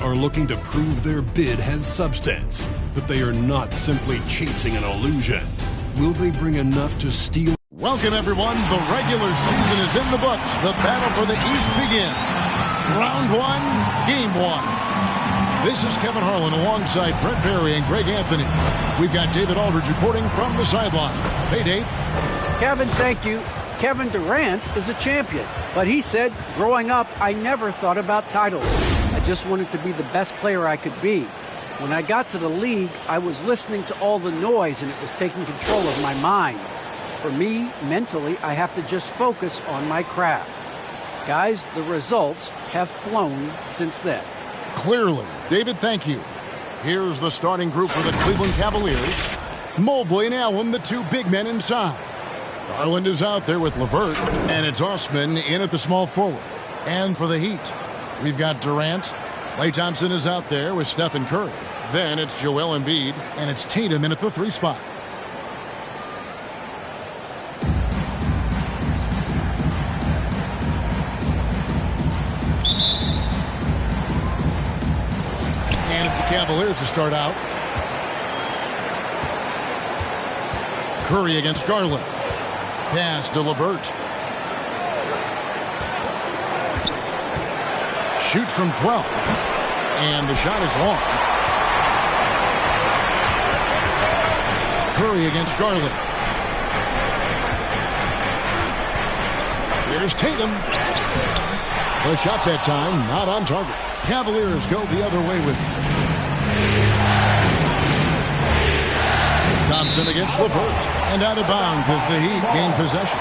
are looking to prove their bid has substance, that they are not simply chasing an illusion. Will they bring enough to steal? Welcome, everyone. The regular season is in the books. The battle for the East begins. Round one, game one. This is Kevin Harlan alongside Brent Barry and Greg Anthony. We've got David Aldridge reporting from the sideline. Hey, Dave. Kevin, thank you. Kevin Durant is a champion, but he said, growing up, I never thought about titles. I just wanted to be the best player I could be. When I got to the league, I was listening to all the noise and it was taking control of my mind. For me, mentally, I have to just focus on my craft. Guys, the results have flown since then. Clearly. David, thank you. Here's the starting group for the Cleveland Cavaliers. Mobley and Allen, the two big men inside. Garland is out there with LeVert, and it's Osman in at the small forward. And for the Heat, we've got Durant. Klay Thompson is out there with Stephen Curry. Then it's Joel Embiid, and it's Tatum in at the 3 spot. And it's the Cavaliers to start out. Curry against Garland. Pass to LeVert. Shoots from 12. And the shot is long. Curry against Garland. Here's Tatum. The shot that time not on target. Cavaliers go the other way with it. Thompson against LeVert. And out of bounds as the Heat gain possession.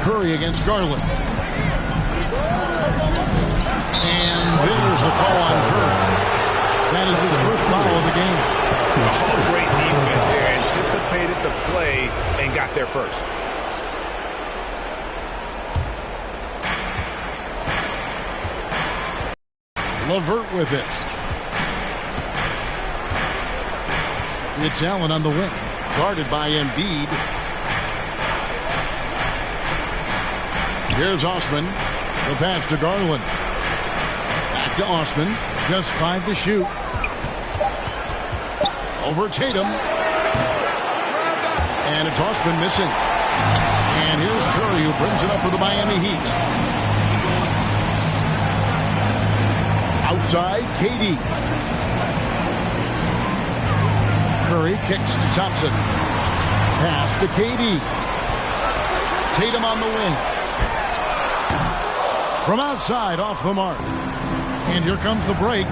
Curry against Garland. And there's the call on Curry. That is his first foul of the game. Oh, great defense there. Anticipated the play and got there first. LeVert with it. It's Allen on the wing. Guarded by Embiid. Here's Osman. The pass to Garland. Back to Osman. Just 5 to shoot. Over Tatum. And it's Osman missing. And here's Curry who brings it up for the Miami Heat. Outside, KD. Curry kicks to Thompson. Pass to KD. Tatum on the wing. From outside, off the mark. And here comes the break.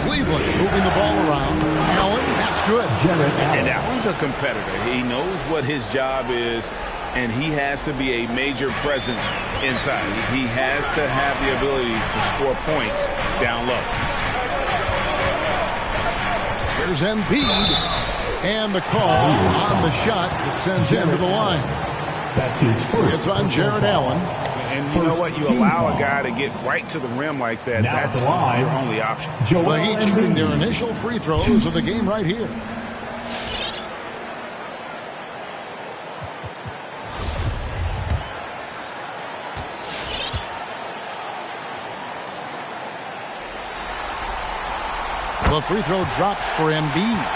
Cleveland moving the ball around. Allen, that's good. And Allen's a competitor. He knows what his job is, and he has to be a major presence inside. He has to have the ability to score points down low. Here's Embiid. And the call on the shot that sends him to the line. That's his first. It's on Jared Allen. And you know what? You allow a guy to get right to the rim like that. Now that's your only option. The Heat shooting their initial free throws of the game right here. The free throw drops for Embiid.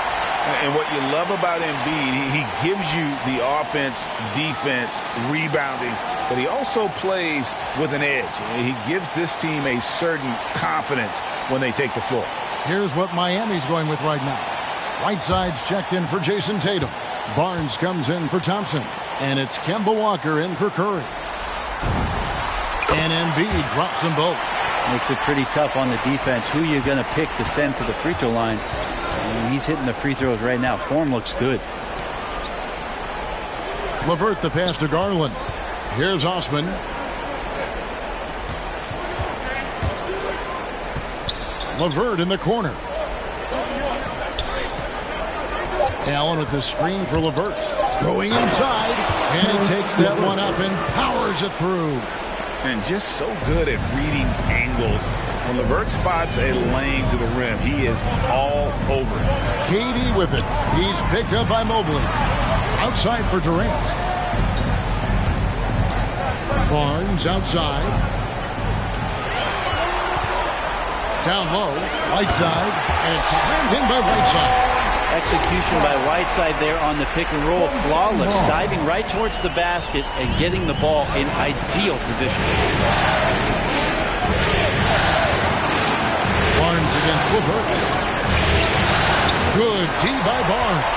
And what you love about Embiid, he gives you the offense, defense, rebounding, but he also plays with an edge. He gives this team a certain confidence when they take the floor. Here's what Miami's going with right now. Whiteside's checked in for Jason Tatum. Barnes comes in for Thompson. And it's Kemba Walker in for Curry. And Embiid drops them both. Makes it pretty tough on the defense. Who you're going to pick to send to the free throw line. And he's hitting the free throws right now. Form looks good. LeVert the pass to Garland. Here's Osman. LeVert in the corner. Allen with the screen for LeVert. Going inside. And he takes that one up and powers it through. And just so good at reading angles. When LeVert spots a lane to the rim, he is all over it. KD with it. He's picked up by Mobley. Outside for Durant. Barnes outside. Down low. Whiteside. And it's slammed in by Whiteside. Execution by Whiteside there on the pick and roll. Flawless. Diving right towards the basket and getting the ball in ideal position. Barnes against LeVert. Good D by Barnes.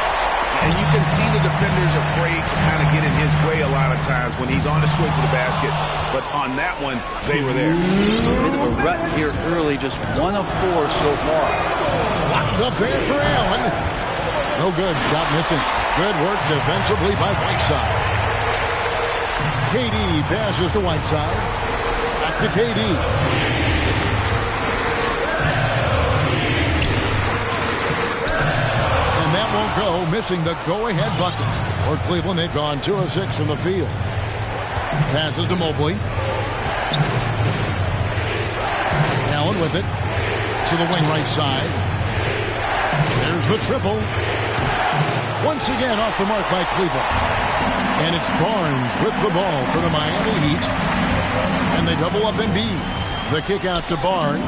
And you can see the defenders afraid to kind of get in his way a lot of times when he's on his way to the basket. But on that one, they were there. A bit of a rut here early, just 1 of 4 so far. Locked up there for Allen. No good. Shot missing. Good work defensively by Whiteside. KD passes to Whiteside. Back to KD. And that won't go, missing the go-ahead bucket. For Cleveland, they've gone 2 of 6 from the field. Passes to Mobley. Allen with it. To the wing right side. There's the triple. Once again off the mark by Cleveland. And it's Barnes with the ball for the Miami Heat. And they double up Embiid. The kick out to Barnes.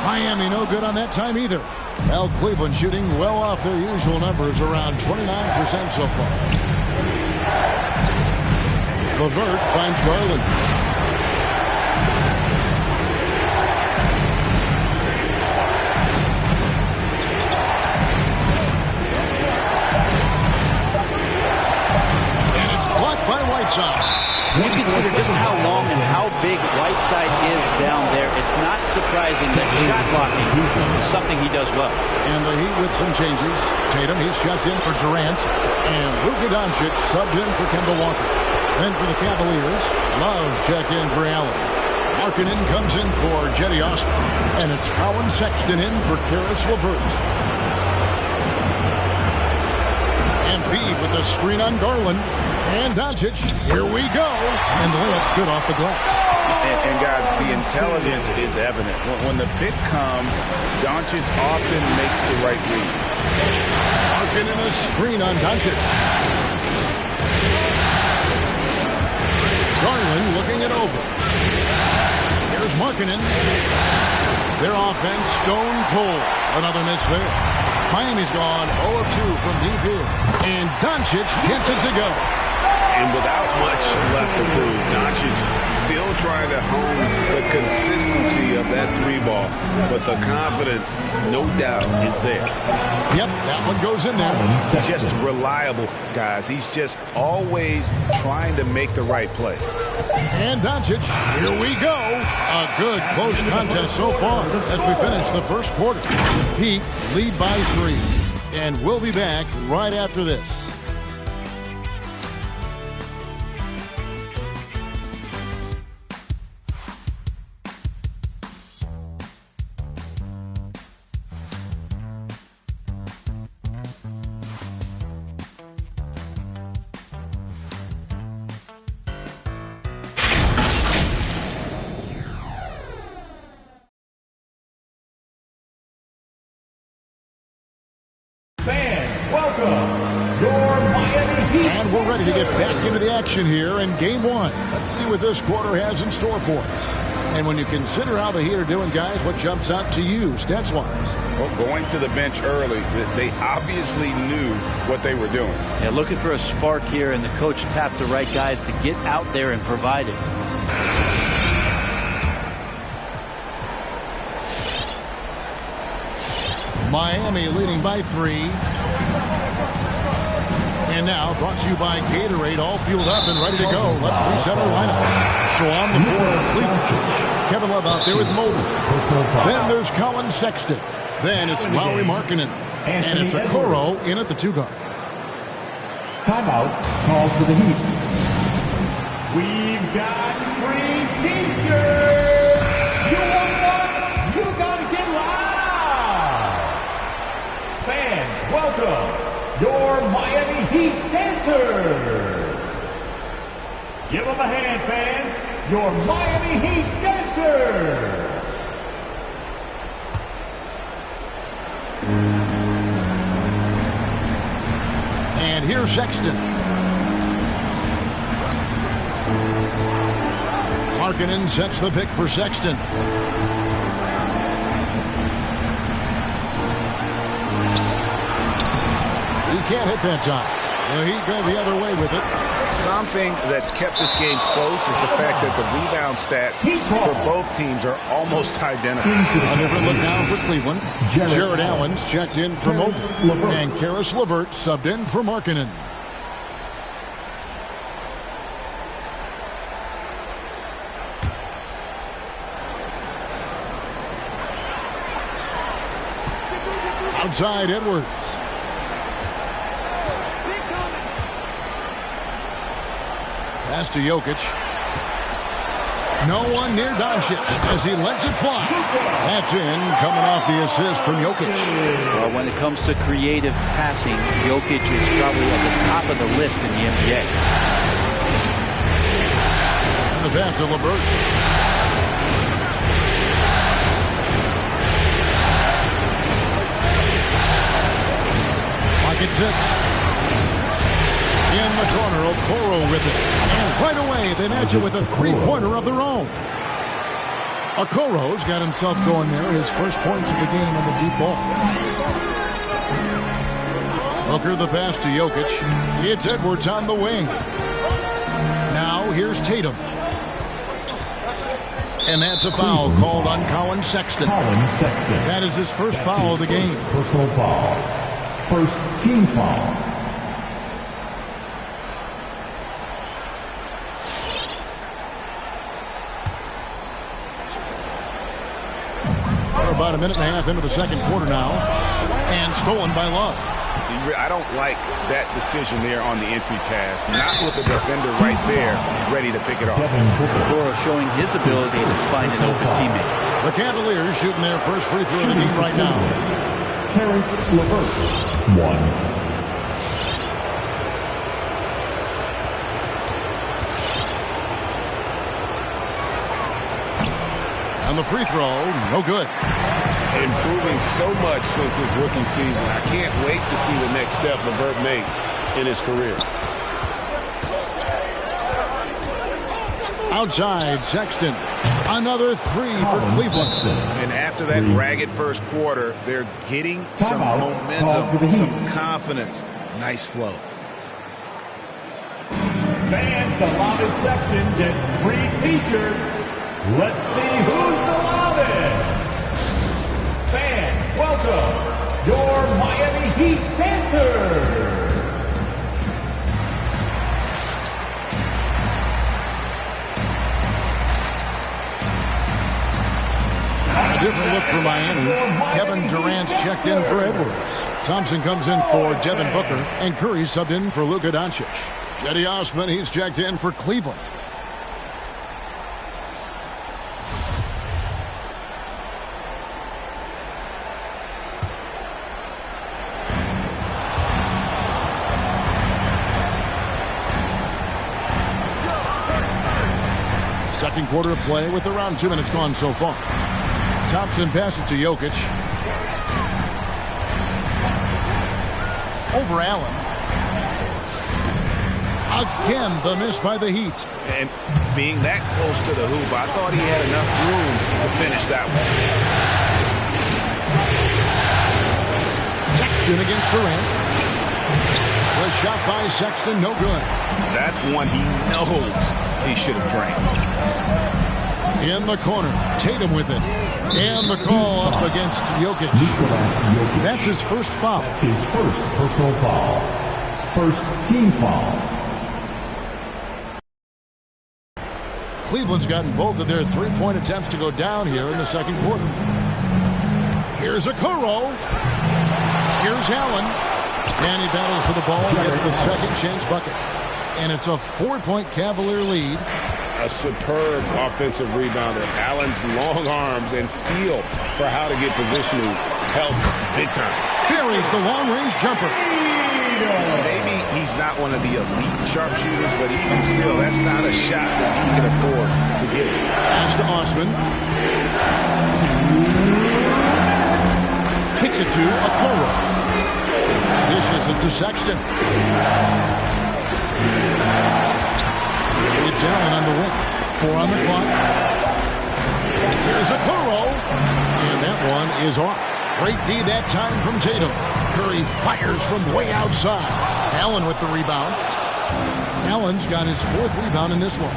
Miami no good on that time either. Well, Cleveland shooting well off their usual numbers, around 29% so far. LeVert finds Garland. By Whiteside. When you consider just how long and how big Whiteside is down there, it's not surprising that shot blocking is something he does well. And the Heat with some changes. Tatum, he's checked in for Durant. And Luka Doncic subbed in for Kemba Walker. Then for the Cavaliers, Love checked in for Allen. Markkanen comes in for Jetty Osman. And it's Colin Sexton in for Karis LeVert. Embiid with the screen on Garland. And Doncic, here we go. And the layup's good off the glass. And guys, the intelligence is evident. When the pick comes, Doncic often makes the right read. Markkanen a screen on Doncic. Garland looking it over. Here's Markkanen. Their offense stone cold. Another miss there. Miami's gone 0 of 2 from deep here. And Doncic gets it to go. And without much left to prove, Doncic still trying to hone the consistency of that 3-ball. But the confidence, no doubt, is there. Yep, that one goes in there. Just reliable, guys. He's just always trying to make the right play. And Doncic, here we go. A good close contest so far as we finish the first quarter. Heat lead by 3. And we'll be back right after this. And we're ready to get back into the action here in Game 1. Let's see what this quarter has in store for us. And when you consider how the Heat are doing, guys, what jumps out to you, stats-wise? Well, going to the bench early, they obviously knew what they were doing. Yeah, looking for a spark here, and the coach tapped the right guys to get out there and provide it. Miami leading by 3. And now brought to you by Gatorade, all fueled up and ready to go. Let's reset our lineups. So on the floor for Cleveland, Kevin Love out there with Mobley. Then there's Colin Sexton. Then it's Lauri Markkanen. And it's Okoro in at the 2-guard. Timeout called for the Heat. We've got free T-shirts. You want one? You gotta get live. Fans, welcome your Miami Heat dancers. Give them a hand, fans. Your Miami Heat dancers. Pacers. And here's Sexton. Markkanen sets the pick for Sexton. He can't hit that time. Well, he go the other way with it. Something that's kept this game close is the fact that the rebound stats for both teams are almost identical. A different look now for Cleveland. Jared Allen's checked in for Mobley. And Karis LeVert subbed in for Markkanen. Outside Edwards. Pass to Jokic. No one near Doncic as he lets it fly. That's in, coming off the assist from Jokic. Well, when it comes to creative passing, Jokic is probably at the top of the list in the NBA. And the pass to LeVert. Pocket 6. In the corner, Okoro with it. And right away, they match it with a three-pointer of their own. Okoro's got himself going there. His first points of the game on the deep ball. Hooker the pass to Jokic. It's Edwards on the wing. Now here's Tatum. And that's a foul called on Colin Sexton. That is his first foul of the game. Personal foul. First team foul. About a minute and a half into the second quarter now. And stolen by Love. I don't like that decision there on the entry pass. Not with the defender right there ready to pick it off. Okoro showing his ability to find an open teammate. The Cavaliers shooting their first free throw of the game right now. Karis LeVert. 1. And the free throw, no good. Improving so much since his rookie season. I can't wait to see the next step LeVert makes in his career. Outside, Sexton. Another three for Cleveland. And after that ragged first quarter, they're getting some momentum, some confidence. Nice flow. Fans, the loudest section gets free T-shirts. Let's see who's the loudest. Fans, welcome your Miami Heat dancers. A different look for Miami. Kevin Durant's checked in for Edwards. Thompson comes in for Devin Booker. And Curry subbed in for Luka Doncic. Cedi Osman, he's checked in for Cleveland. Second quarter of play with around 2 minutes gone so far. Thompson passes to Jokic. Over Allen. Again, the miss by the Heat. And being that close to the hoop, I thought he had enough room to finish that one. Sexton against Durant. The shot by Sexton, no good. That's one he knows he should have drained. In the corner, Tatum with it. And the call up against Jokic. That's his first foul. That's his first personal foul. First team foul. Cleveland's gotten both of their three-point attempts to go down here in the second quarter. Here's Okoro. Here's Allen. And he battles for the ball and gets the second chance bucket. And it's a 4-point Cavalier lead. A superb offensive rebounder. Allen's long arms and feel for how to get positioning helps big time. Buries the long-range jumper. Maybe he's not one of the elite sharpshooters, but even still, that's not a shot that you can afford to give him. Pass to Osman. Kicks it to Okoro. Dishes it to Sexton. It's Allen on the wing. 4 on the clock. Here's Okoro. And that one is off. Great D that time from Tatum. Curry fires from way outside. Allen with the rebound. Allen's got his 4th rebound in this one.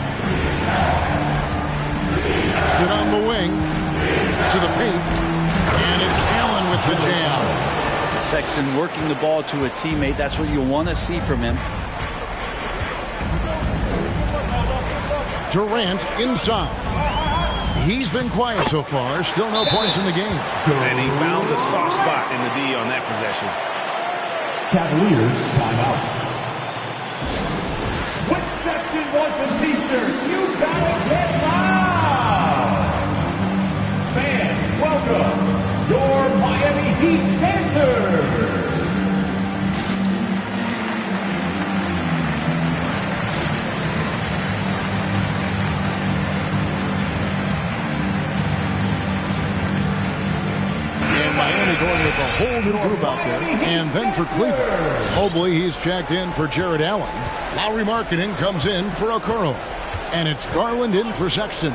Stood on the wing to the paint. And it's Allen with the jam. Sexton working the ball to a teammate. That's what you want to see from him. Durant inside. He's been quiet so far. Still no points in the game. And he found the soft spot in the D on that possession. Cavaliers timeout. Which section wants a t-shirt? You gotta get loud! Fans, welcome your Miami Heat dancers! Miami going with a whole new group out there. And then for Cleveland, Mobley, he's checked in for Jared Allen. Lowry Markkanen comes in for Okoro. And it's Garland in for Sexton.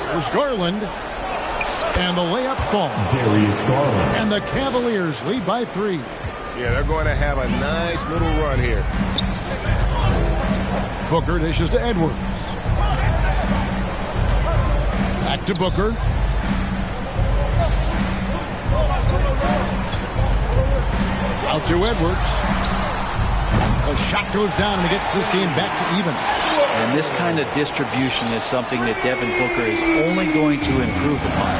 There's Garland. And the layup falls. Darius Garland. And the Cavaliers lead by 3. Yeah, they're going to have a nice little run here. Booker dishes to Edwards. Back to Booker. Out to Edwards. The shot goes down and it gets this game back to even. And this kind of distribution is something that Devin Booker is only going to improve upon.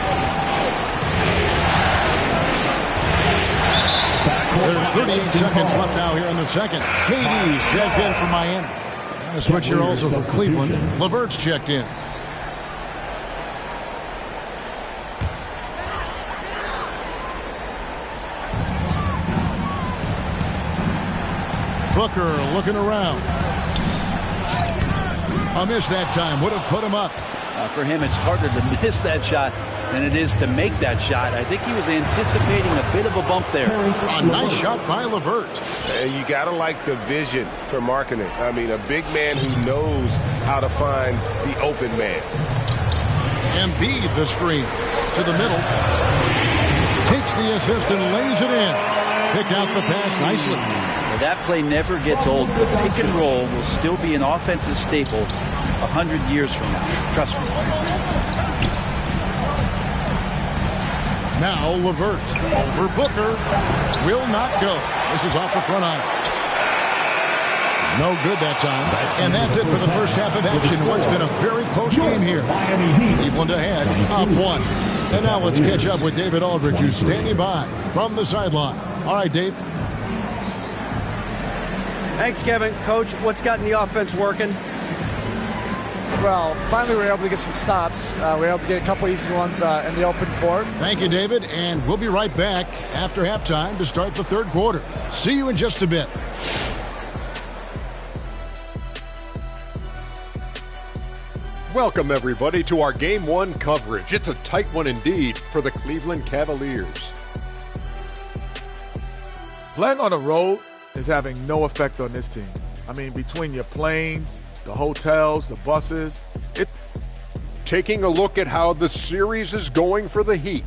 There's 38 seconds left now here in the second. KD's checked in for Miami. And a switch here also for Cleveland. LeVert's checked in. Booker looking around. A miss that time. Would have put him up. For him, it's harder to miss that shot than it is to make that shot. I think he was anticipating a bit of a bump there. A nice shot by LeVert. And you got to like the vision for Markkanen. I mean, a big man who knows how to find the open man. Embiid the screen to the middle. Takes the assist and lays it in. Picked out the pass nicely. That play never gets old. The pick and roll will still be an offensive staple 100 years from now. Trust me. Now LeVert over Booker. Will not go. This is off the front iron. No good that time. And that's it for the first half of action. What's been a very close game here. Cleveland ahead, up 1. And now let's catch up with David Aldridge, who's standing by from the sideline. All right, Dave. Thanks, Kevin. Coach, what's gotten the offense working? Well, finally we were able to get some stops. We were able to get a couple easy ones in the open court. Thank you, David. And we'll be right back after halftime to start the third quarter. See you in just a bit. Welcome, everybody, to our Game 1 coverage. It's a tight one indeed for the Cleveland Cavaliers. Playing on the road is having no effect on this team. I mean, between your planes, the hotels, the buses, Taking a look at how the series is going for the Heat.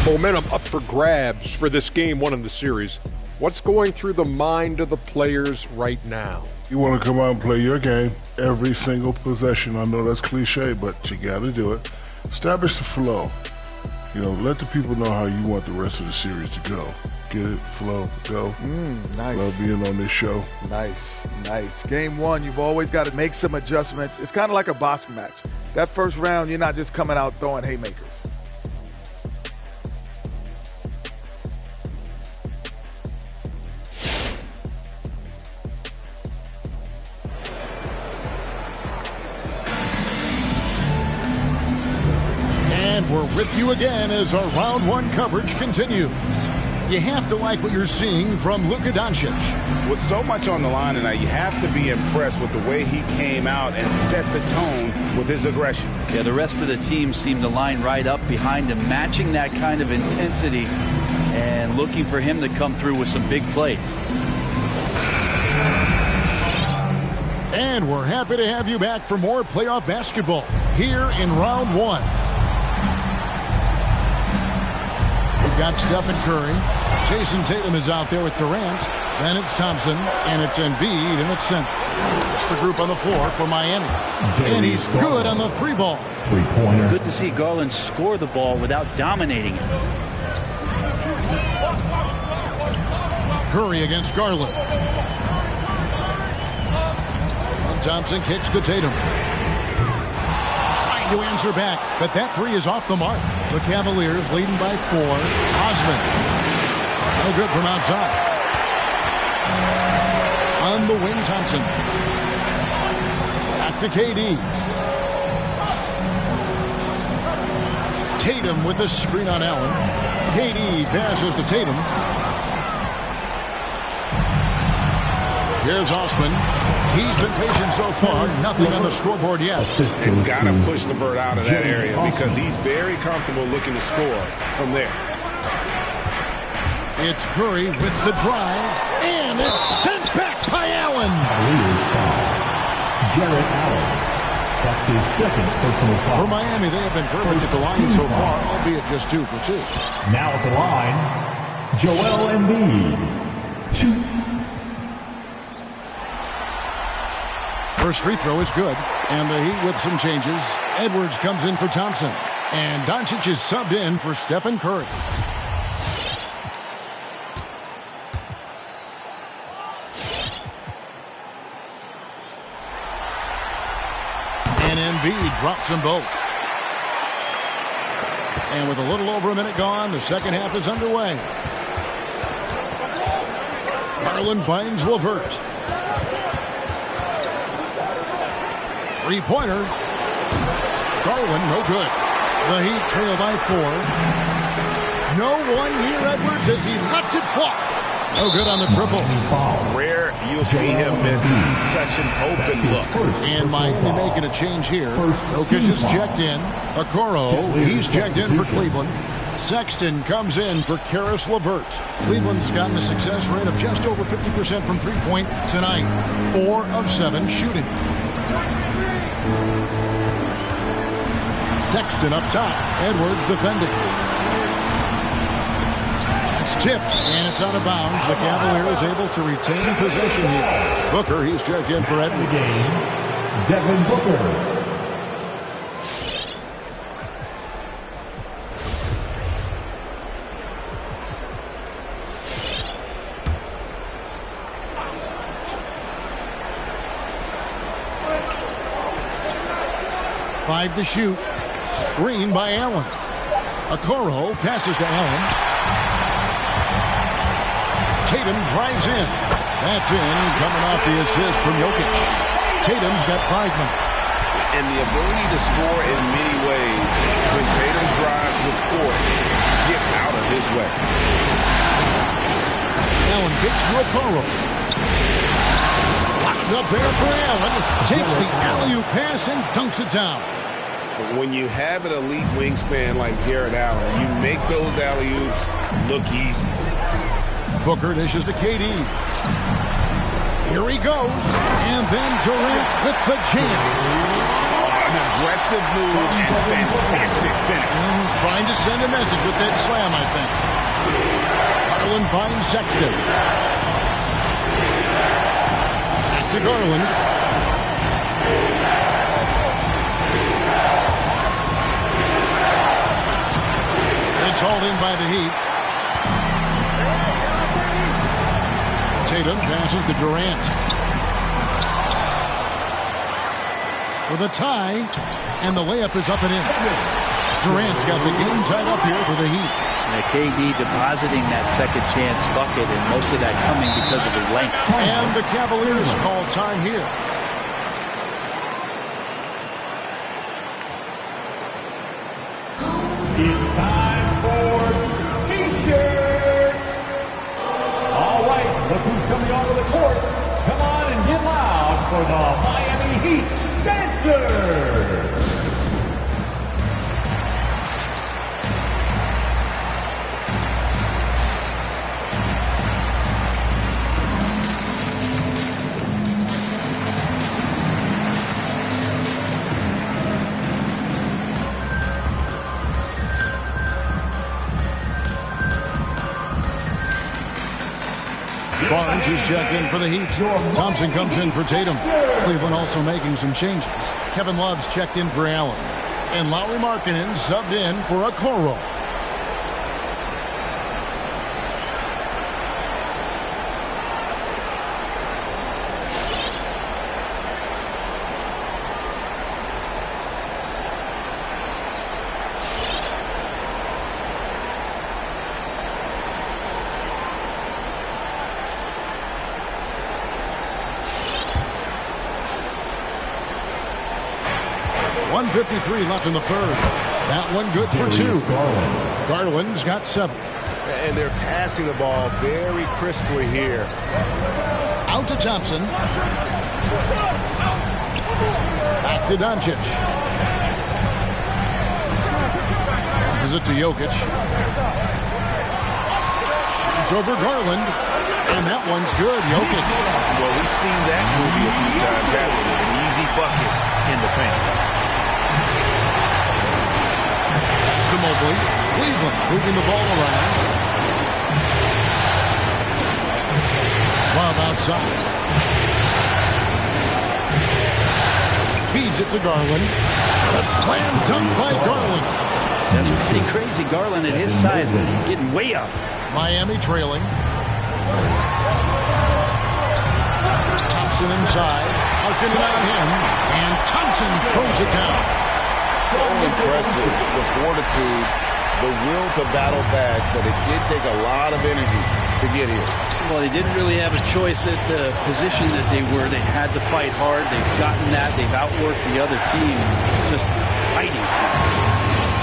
Momentum up for grabs for this Game 1 of the series. What's going through the mind of the players right now? You want to come out and play your game every single possession. I know that's cliche, but you got to do it. Establish the flow. You know, let the people know how you want the rest of the series to go. Get it, flow, go. Nice. Love being on this show. Nice, nice. Game 1, you've always got to make some adjustments. It's kind of like a boxing match. That first round, you're not just coming out throwing haymakers. We're with you again as our round one coverage continues. You have to like what you're seeing from Luka Doncic. With so much on the line tonight, you have to be impressed with the way he came out and set the tone with his aggression. Yeah, the rest of the team seemed to line right up behind him, matching that kind of intensity and looking for him to come through with some big plays. And we're happy to have you back for more playoff basketball here in round one. We've got Stephen Curry. Jason Tatum is out there with Durant. Then it's Thompson, and it's Embiid, and it's center. It's the group on the floor for Miami. And he's good on the three ball. Three-pointer. Good to see Garland score the ball without dominating it. Curry against Garland. And Thompson kicks to Tatum. Trying to answer back, but that three is off the mark. The Cavaliers leading by 4. Osman. No good from outside. On the wing, Thompson. Back to KD. Tatum with the screen on Allen. KD passes to Tatum. Here's Osman. He's been patient so far. Nothing on the scoreboard yet. They've got to push LeVert out of that area because he's very comfortable looking to score from there. It's Curry with the drive, and it's sent back by Allen. Jared Allen. That's his second personal foul. For Miami, they have been perfect at the line so far, albeit just 2 for 2. Now at the line, Joel Embiid. 2. First free throw is good, and the Heat with some changes. Edwards comes in for Thompson, and Doncic is subbed in for Stephen Curry. And Embiid drops them both. And with a little over a minute gone, the second half is underway. Garland finds LeVert. Three-pointer. Garland, no good. The Heat trail by 4. No one near Edwards as he lets it fly. No good on the triple. Rare you'll see him miss such an open look. And Miami making a change here. Jokic is checked in. Okoro, he's checked in for Cleveland. Sexton comes in for Karis LeVert. Cleveland's gotten a success rate of just over 50% from three-point tonight. 4 of 7 shooting. Sexton up top. Edwards defending. It's tipped, and it's out of bounds. The Cavaliers able to retain possession here. Booker, he's checked in for Edwards. Devin Booker. Five to shoot. Screen by Allen. Okoro passes to Allen. Tatum drives in. That's in, coming off the assist from Jokic. Tatum's got 5 now. And the ability to score in many ways when Tatum drives with force. Get out of his way. Allen gets to Okoro. Locked up there for Allen. Takes the alley-oop pass and dunks it down. When you have an elite wingspan like Jared Allen, you make those alley-oops look easy. Booker dishes to KD. Here he goes. And then Durant with the jam. An aggressive move and fantastic finish. Trying to send a message with that slam, I think. Garland finds Sexton. Back to Garland. It's hauled in by the Heat. Tatum passes to Durant. For the tie, and the layup is up and in. Durant's got the game tied up here for the Heat. KD depositing that second chance bucket, and most of that coming because of his length. And the Cavaliers call time here. It's Barnes is checked in for the Heat. Thompson comes in for Tatum. Cleveland also making some changes. Kevin Love's checked in for Allen. And Lauri Markkanen subbed in for Okoro. .153 left in the third. That one good for 2. Garland's got 7. And they're passing the ball very crisply here. Out to Thompson. Back to Doncic. Passes it to Jokic. Shoots over Garland. And that one's good. Jokic. Well, we've seen that movie a few times, haven't we? An easy bucket in the paint. To Mobley. Cleveland moving the ball around. Love outside. Feeds it to Garland. A slam dunk by Garland. That's pretty crazy. Garland at his size getting way up. Miami trailing. Thompson inside. Harkin on him. And Thompson throws it down. So impressive, the fortitude, the will to battle back, but it did take a lot of energy to get here. Well, they didn't really have a choice at the position that they were. They had to fight hard. They've gotten that. They've outworked the other team. Just fighting.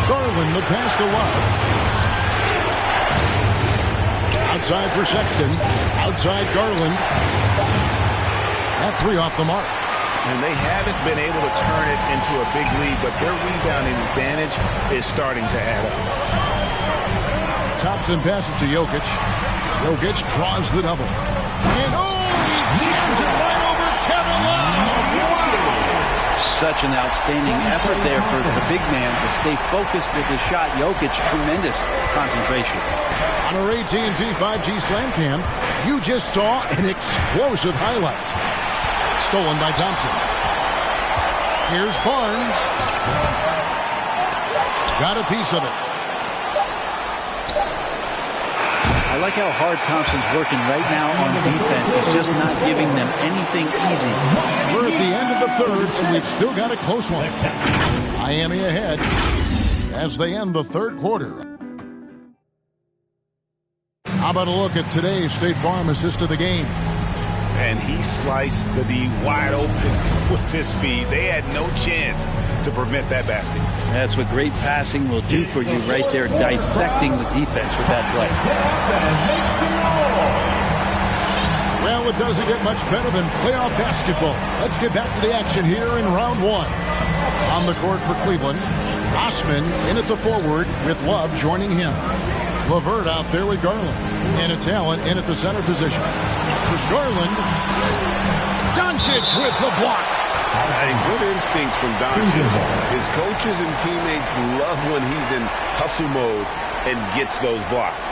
Garland, the pass to Love. Outside for Sexton. Outside Garland. That 3 off the mark. And they haven't been able to turn it into a big lead, but their rebounding advantage is starting to add up. Thompson passes to Jokic. Jokic draws the double. And he jams it right over Kevin Love. Wow. Such an outstanding effort there for the big man to stay focused with his shot. Jokic, tremendous concentration. On our AT&T 5G Slam Cam, you just saw an explosive highlight. Stolen by Thompson. Here's Barnes. Got a piece of it. I like how hard Thompson's working right now on defense. He's just not giving them anything easy. We're at the end of the third, and we've still got a close one. Miami ahead as they end the third quarter. How about a look at today's State Farm assist of the game? And he sliced the D wide open with his feet. They had no chance to prevent that basket. That's what great passing will do for you right there, dissecting the defense with that play. Well, it doesn't get much better than playoff basketball. Let's get back to the action here in round 1. On the court for Cleveland, Osman in at the forward with Love joining him. LeVert out there with Garland. And it's Allen in at the center position. There's Garland. Doncic with the block. And good instincts from Doncic. His coaches and teammates love when he's in hustle mode and gets those blocks.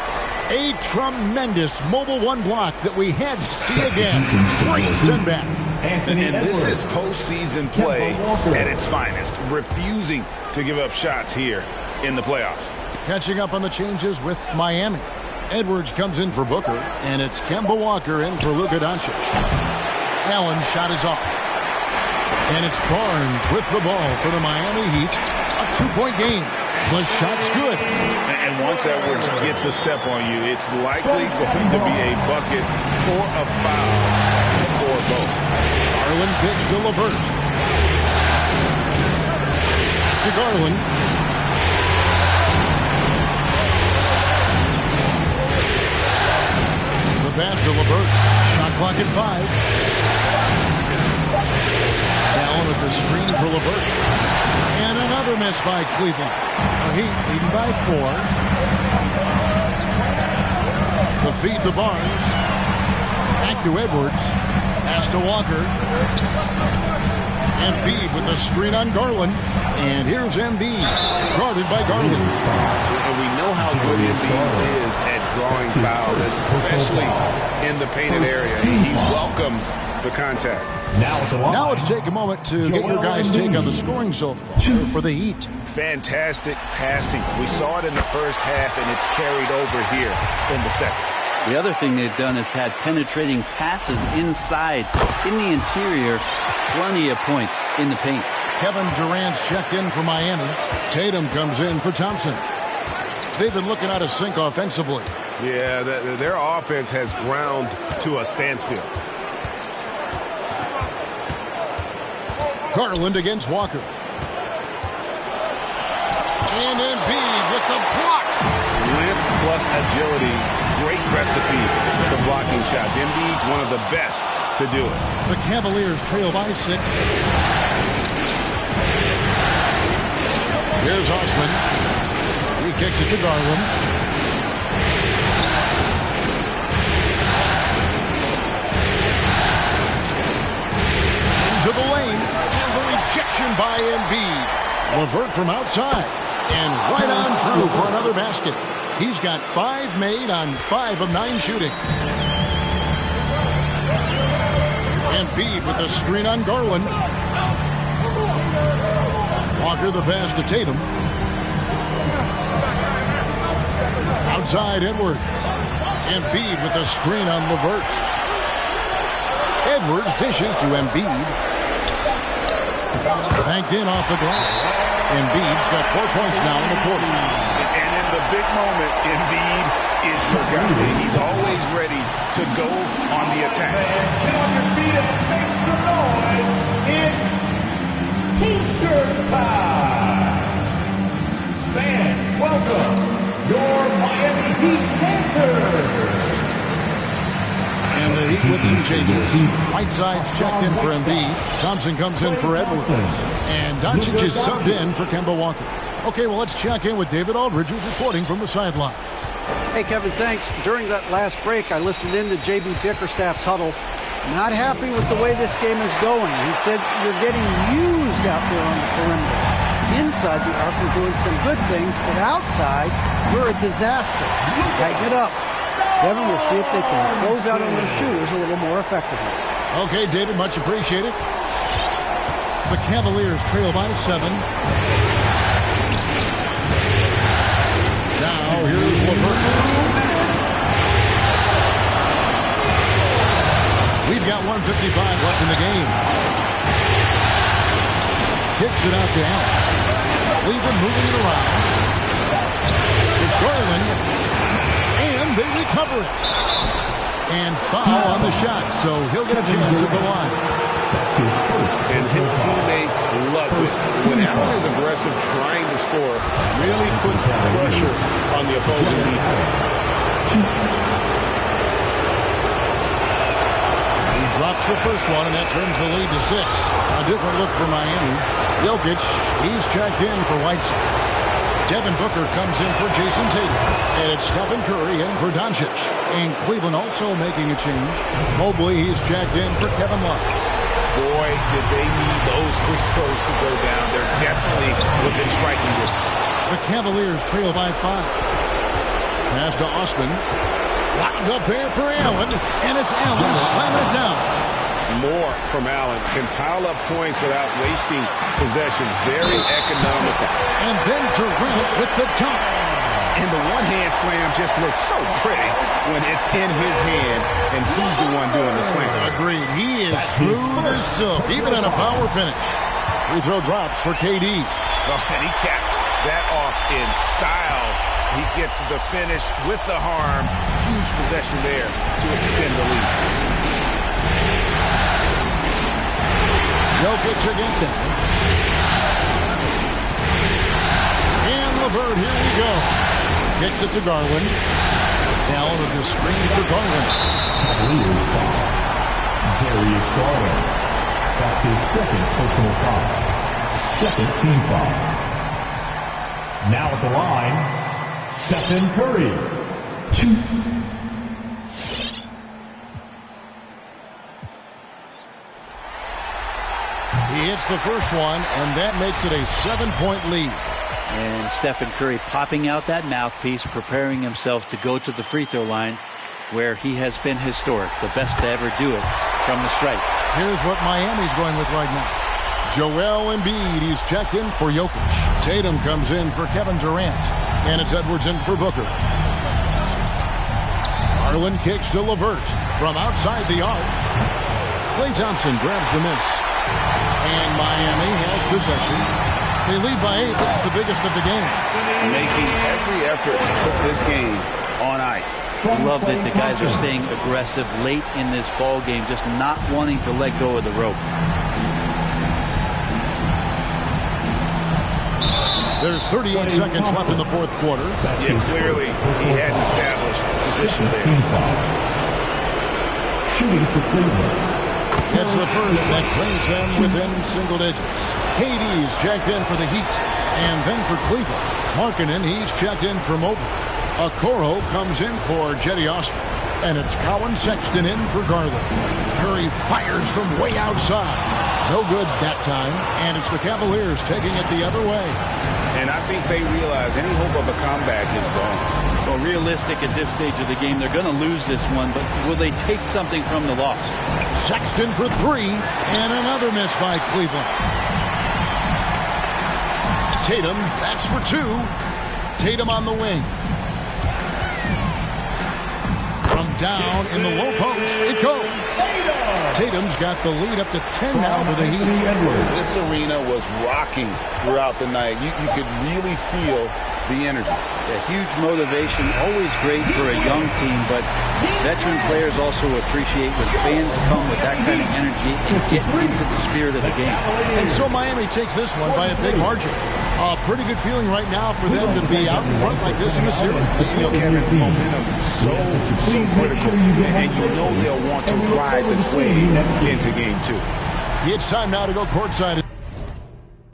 A tremendous mobile 1 block that we had to see again. Great send back. And this is postseason play at its finest. Refusing to give up shots here in the playoffs. Catching up on the changes with Miami. Edwards comes in for Booker, and it's Kemba Walker in for Luka Doncic. Allen's shot is off. And it's Barnes with the ball for the Miami Heat. A 2-point game. The shot's good. And once Edwards gets a step on you, it's likely going to be a bucket or a foul or both. Garland kicks to LeVert. To Garland. Pass to LeVert. Shot clock at 5. Allen with the screen for LeVert. And another miss by Cleveland. The Heat leading by 4. The feed to Barnes. Back to Edwards. Pass to Walker. Embiid with the screen on Garland. And here's Embiid. Guarded by Garland. And we know how good Embiid is at drawing fouls, especially in the painted area. He welcomes the contact. Now let's take a moment to get your guys' take on the scoring so far for the Heat. Fantastic passing. We saw it in the first half, and it's carried over here in the second. The other thing they've done is had penetrating passes inside, in the interior, plenty of points in the paint. Kevin Durant's checked in for Miami. Tatum comes in for Thompson. They've been looking out of sync offensively. Yeah, their offense has ground to a standstill. Garland against Walker. And Embiid with the block. Limp plus agility. Great recipe for blocking shots. Embiid's one of the best to do it. The Cavaliers trail by 6. Here's Osman. He kicks it to Garland. Into the lane. And the rejection by Embiid. LeVert from outside. And right on through for another basket. He's got 5 made on 5 of 9 shooting. Embiid with a screen on Garland. Walker the pass to Tatum. Outside Edwards. Embiid with a screen on LeVert. Edwards dishes to Embiid. Banked in off the glass. Embiid's got 4 points now in the quarter. And in the big moment, Embiid is forgotten. He's always ready to go on the attack. Get on your feet and make some noise. It's T-shirt time. Fans, welcome your Miami Heat dancers. And the Heat with some changes. Whiteside's checked in for Embiid. Thompson comes in for Edwards. And Doncic is subbed in for Kemba Walker. Okay, well, let's check in with David Aldridge, who's reporting from the sidelines. Hey, Kevin, thanks. During that last break, I listened in to J.B. Bickerstaff's huddle. Not happy with the way this game is going. He said, you're getting used out there on the perimeter. Inside the arc, we're doing some good things, but outside, we're a disaster. Tighten it up. Kevin, we'll see if they can close out on their shooters a little more effectively. Okay, David, much appreciated. The Cavaliers trail by 7. Now, here's LeVert. We've got 1:55 left in the game. Kicks it out to Allen. Cleveland moving it around. It's Garland. And they recover it. And foul on the shot, so he'll get a chance at the line. And his teammates love it. When Allen is aggressive trying to score, really puts pressure on the opposing defense. He drops the first one, and that turns the lead to 6. A different look for Miami. Jokic, he's checked in for Whiteside. Devin Booker comes in for Jason Tatum. And it's Stephen Curry in for Doncic. And Cleveland also making a change. Mobley, he's checked in for Kevin Love. Boy, did they need those free throws to go down. They're definitely within striking distance. The Cavaliers trail by 5. Pass to Osman. Lined up there for Allen. And it's Allen slamming it down. More from Allen. Can pile up points without wasting possessions. Very economical. And then Durant with the dunk. And the one-hand slam just looks so pretty when it's in his hand and he's the one doing the slam. Agreed. He is smooth as silk, even in a power finish. Free throw drops for KD. Oh, and he capped that off in style. He gets the finish with the harm. Huge possession there to extend the lead. Jokic against him. And LeVert, here we go. Kicks it to Garland. Allen with the screen for Garland. Clears foul. Darius Garland. That's his second personal foul. Second team foul. Now at the line, Stephen Curry. 2. He hits the first one, and that makes it a 7-point lead. And Stephen Curry popping out that mouthpiece, preparing himself to go to the free throw line, where he has been historic, the best to ever do it from the stripe. Here's what Miami's going with right now. Joel Embiid, he's checked in for Jokic. Tatum comes in for Kevin Durant. And it's Edwards in for Booker. Garland kicks to LeVert from outside the arc. Klay Thompson grabs the miss. And Miami has possession. They lead by 8. That's the biggest of the game. Making every effort to put this game on ice. Love that the guys are staying aggressive late in this ball game, just not wanting to let go of the rope. There's 38 seconds left in the fourth quarter. Yeah, clearly he hadn't established position there. Shooting for Cleveland. It's the first that brings them within single digits. KD's checked in for the Heat. And then for Cleveland, Markkanen, he's checked in for Mobley. Okoro comes in for Jetty Osman. And it's Colin Sexton in for Garland. Curry fires from way outside. No good that time. And it's the Cavaliers taking it the other way. And I think they realize any hope of a comeback is gone. Well, realistic at this stage of the game, they're going to lose this one, but will they take something from the loss? Sexton for 3, and another miss by Cleveland. Tatum, that's for 2. Tatum on the wing. From down in the low post, it goes. Tatum's got the lead up to 10 now for the Heat. This arena was rocking throughout the night. You could really feel the energy. A huge motivation, always great for a young team, but veteran players also appreciate when fans come with that kind of energy and get into the spirit of the game. And so Miami takes this one by a big margin. A pretty good feeling right now for them to be out in front like this in the series. You know, Kevin, momentum so critical, and you know they'll want to ride this wave into game 2. It's time now to go courtside.